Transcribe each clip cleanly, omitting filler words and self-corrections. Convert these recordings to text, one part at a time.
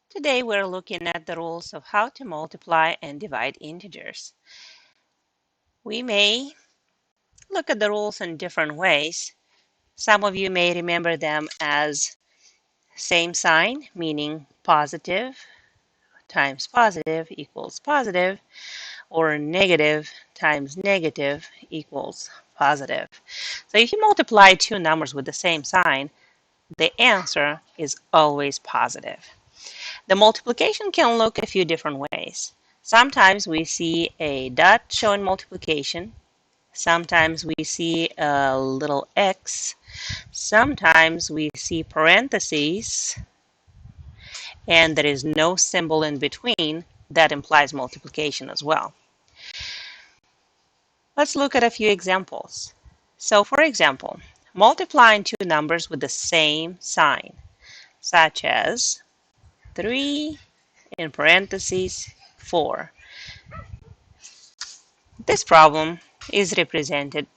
Today we're looking at the rules of how to multiply and divide integers. We may look at the rules in different ways. Some of you may remember them as same sign, meaning positive times positive equals positive, or negative times negative equals positive. So if you multiply two numbers with the same sign, the answer is always positive. The multiplication can look a few different ways. Sometimes we see a dot showing multiplication. Sometimes we see a little x. Sometimes we see parentheses, and there is no symbol in between. That implies multiplication as well. Let's look at a few examples. So for example, multiplying two numbers with the same sign, such as 3 in parentheses 4. This problem is represented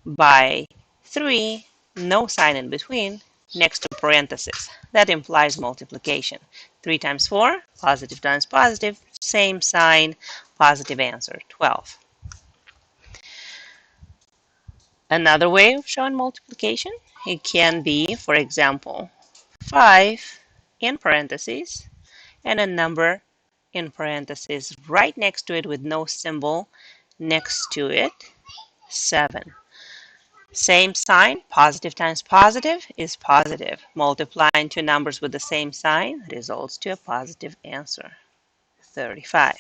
by 3, no sign in between, next to parentheses. That implies multiplication. 3 times 4, positive times positive, same sign, positive answer, 12. Another way of showing multiplication, it can be, for example, 5 in parentheses and a number in parentheses right next to it with no symbol next to it, 7. Same sign, positive times positive is positive. Multiplying two numbers with the same sign results to a positive answer, 35.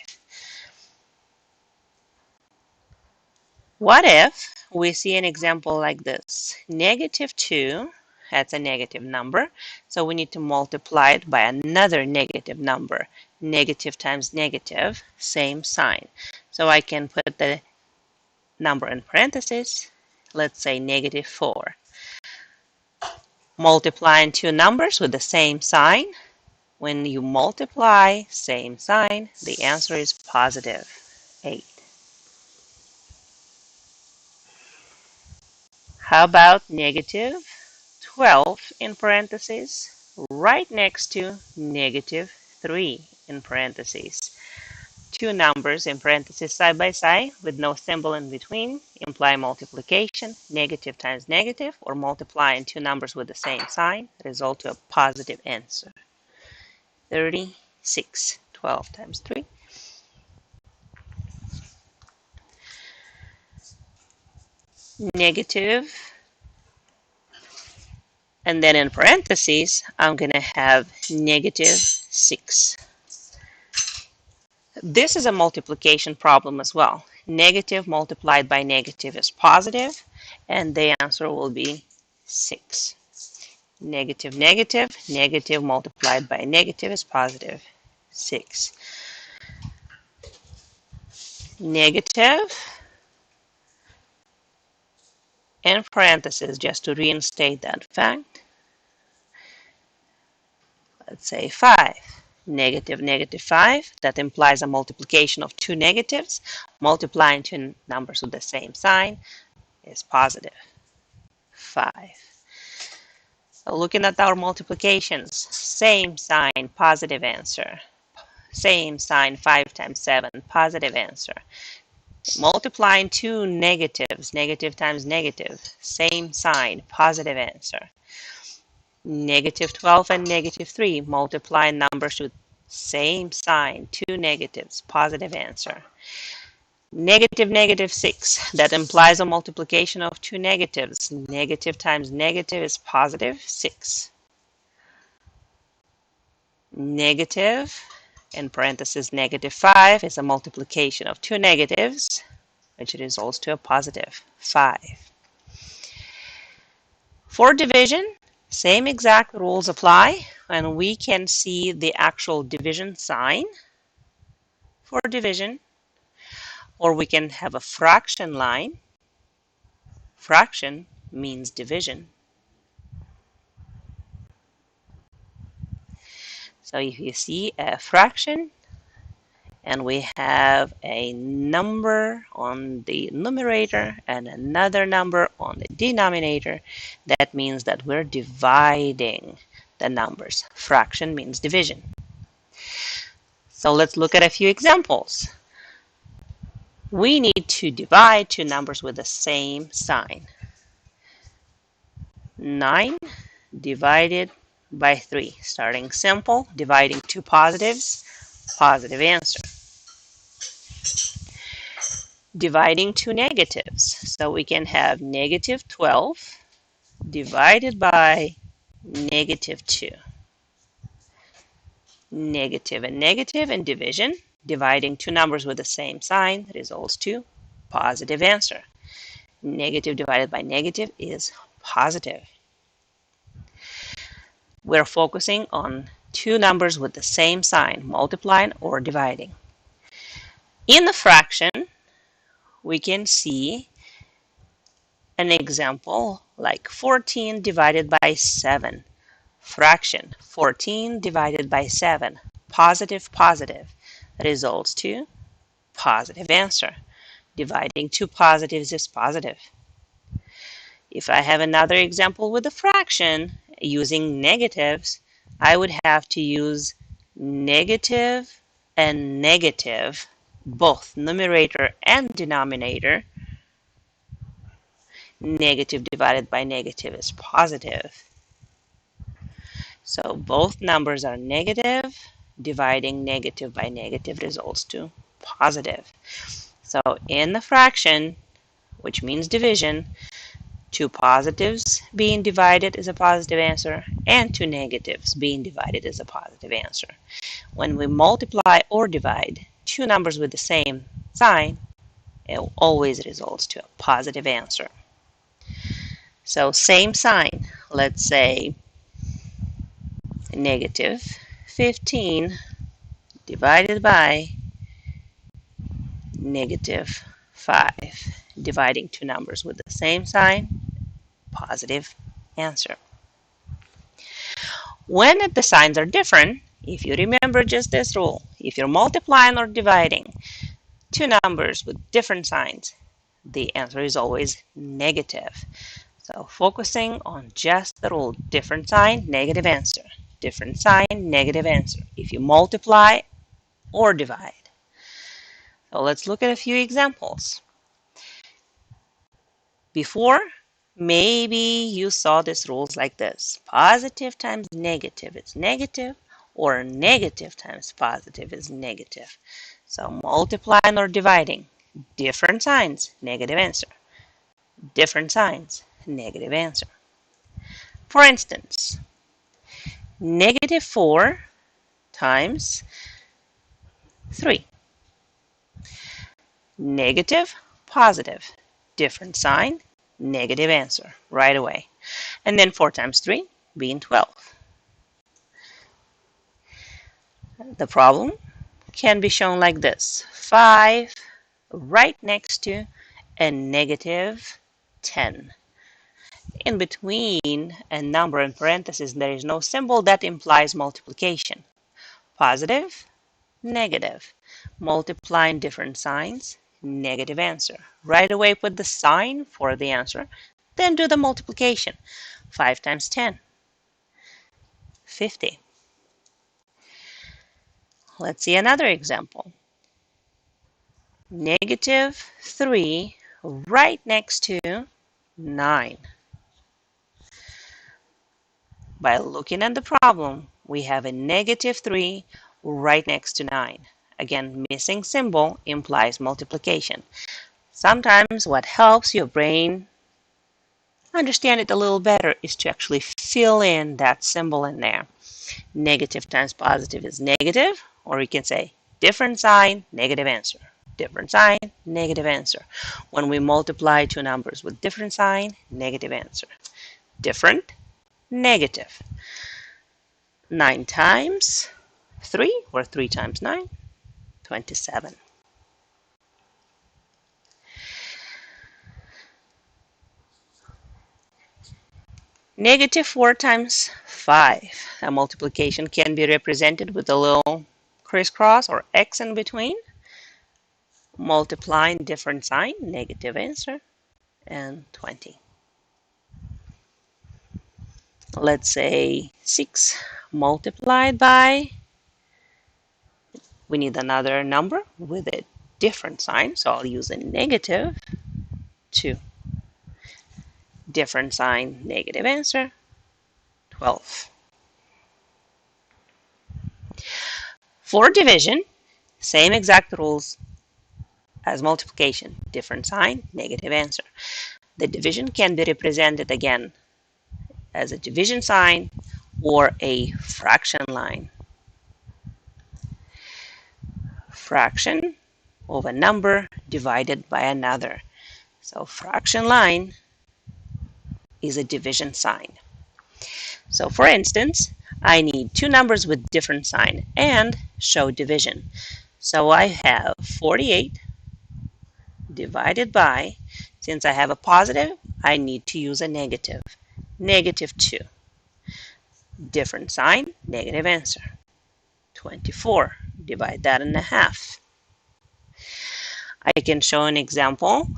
What if we see an example like this? Negative 2, that's a negative number, so we need to multiply it by another negative number. Negative times negative, same sign. So I can put the number in parentheses, let's say negative 4. Multiplying two numbers with the same sign. When you multiply, same sign, the answer is positive 8. How about negative 12 in parentheses right next to negative 3 in parentheses? Two numbers in parentheses side by side with no symbol in between imply multiplication. Negative times negative, or multiplying two numbers with the same sign, result to a positive answer. 36. 12 times 3. Negative. And then in parentheses, I'm going to have negative 6. This is a multiplication problem as well. Negative multiplied by negative is positive, and the answer will be 6. Negative, negative, negative multiplied by negative is positive, 6. Negative, and parentheses, just to reinstate that fact, let's say 5. Negative, negative 5, that implies a multiplication of two negatives. Multiplying two numbers with the same sign is positive, 5. So looking at our multiplications, same sign, positive answer. Same sign, 5 times 7, positive answer. Multiplying two negatives, negative times negative, same sign, positive answer. Negative 12 and negative 3, multiply numbers with same sign, two negatives, positive answer. Negative, negative 6, that implies a multiplication of two negatives. Negative times negative is positive, 6. Negative, in parentheses, negative 5 is a multiplication of two negatives, which results to a positive, 5. For division, same exact rules apply, and we can see the actual division sign for division, or we can have a fraction line. Fraction means division. So if you see a fraction and we have a number on the numerator and another number on the denominator, that means that we're dividing the numbers. Fraction means division. So let's look at a few examples. We need to divide two numbers with the same sign. 9 divided by 3. Starting simple, dividing two positives, positive answer. Dividing two negatives. So we can have negative 12 divided by negative 2. Negative and negative in division. Dividing two numbers with the same sign results to positive answer. Negative divided by negative is positive. We're focusing on two numbers with the same sign, multiplying or dividing. In the fraction, we can see an example like 14 divided by 7. Fraction, 14 divided by 7. Positive, positive. Results to positive answer. Dividing two positives is positive. If I have another example with a fraction using negatives, I would have to use negative and negative, both numerator and denominator. Negative divided by negative is positive. So both numbers are negative. Dividing negative by negative results to positive. So in the fraction, which means division, two positives being divided is a positive answer, and two negatives being divided is a positive answer. When we multiply or divide two numbers with the same sign, it always results to a positive answer. So same sign, let's say negative 15 divided by negative 5. Dividing two numbers with the same sign, positive answer. When the signs are different, if you remember just this rule, if you're multiplying or dividing two numbers with different signs, the answer is always negative. So focusing on just the rule, different sign, negative answer. Different sign, negative answer. If you multiply or divide. So let's look at a few examples. Before, maybe you saw these rules like this. Positive times negative is negative, or negative times positive is negative. So multiplying or dividing, different signs, negative answer. Different signs, negative answer. For instance, negative 4 times 3. Negative, positive, different sign, negative answer right away. And then 4 times 3 being 12. The problem can be shown like this. 5 right next to a negative 10. In between a number and parentheses, there is no symbol that implies multiplication. Positive, negative. Multiplying different signs, negative answer. Right away put the sign for the answer, then do the multiplication. 5 times 10, 50. Let's see another example. Negative 3 right next to 9. By looking at the problem, we have a negative 3 right next to 9. Again, missing symbol implies multiplication. Sometimes what helps your brain understand it a little better is to actually fill in that symbol in there. Negative times positive is negative, or we can say different sign, negative answer. Different sign, negative answer. When we multiply two numbers with different sign, negative answer. Different, negative. 9 times 3, or 3 times 9, 27. Negative 4 times 5. A multiplication can be represented with a little crisscross or X in between. Multiplying different sign, negative answer, and 20. Let's say 6 multiplied by We need another number with a different sign, so I'll use a negative 2. Different sign, negative answer, 12. For division, same exact rules as multiplication. Different sign, negative answer. The division can be represented again as a division sign or a fraction line. Fraction of a number divided by another. So fraction line is a division sign. So for instance, I need two numbers with different sign and show division. So I have 48 divided by, since I have a positive, I need to use a negative. Negative 2. Different sign, negative answer. 24. Divide that in half. I can show an example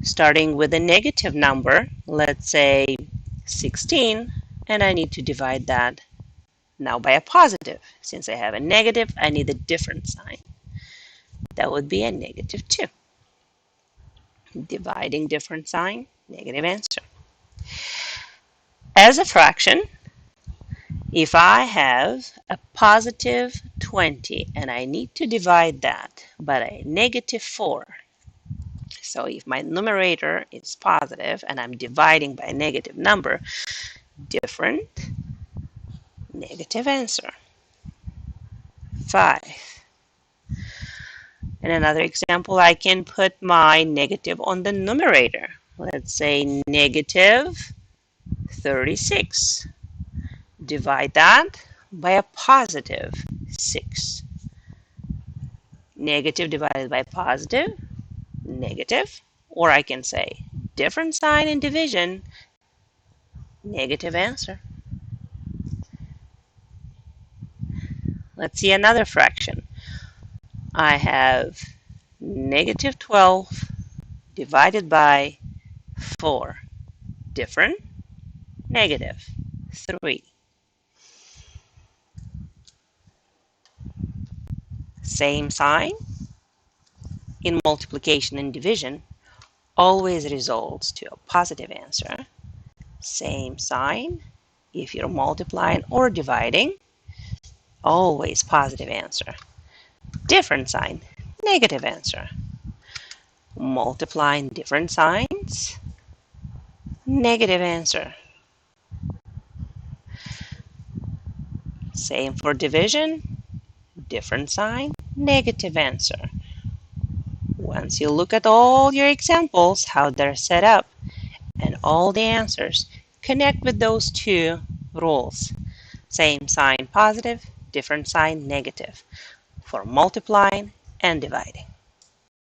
starting with a negative number, let's say 16, and I need to divide that now by a positive. Since I have a negative, I need a different sign. That would be a negative 2. Dividing different sign, negative answer. As a fraction, if I have a positive 20 and I need to divide that by a negative 4, so if my numerator is positive and I'm dividing by a negative number, different, negative answer, 5. In another example, I can put my negative on the numerator. Let's say negative 36. Divide that by a positive 6. Negative divided by positive, negative. Or I can say different sign in division, negative answer. Let's see another fraction. I have negative 12 divided by 4. Different, negative 3. Same sign in multiplication and division always results to a positive answer. Same sign if you're multiplying or dividing, always positive answer. Different sign, negative answer. Multiplying different signs, negative answer. Same for division, different sign, negative answer. Once you look at all your examples, how they're set up, and all the answers, connect with those two rules. Same sign positive, different sign negative for multiplying and dividing.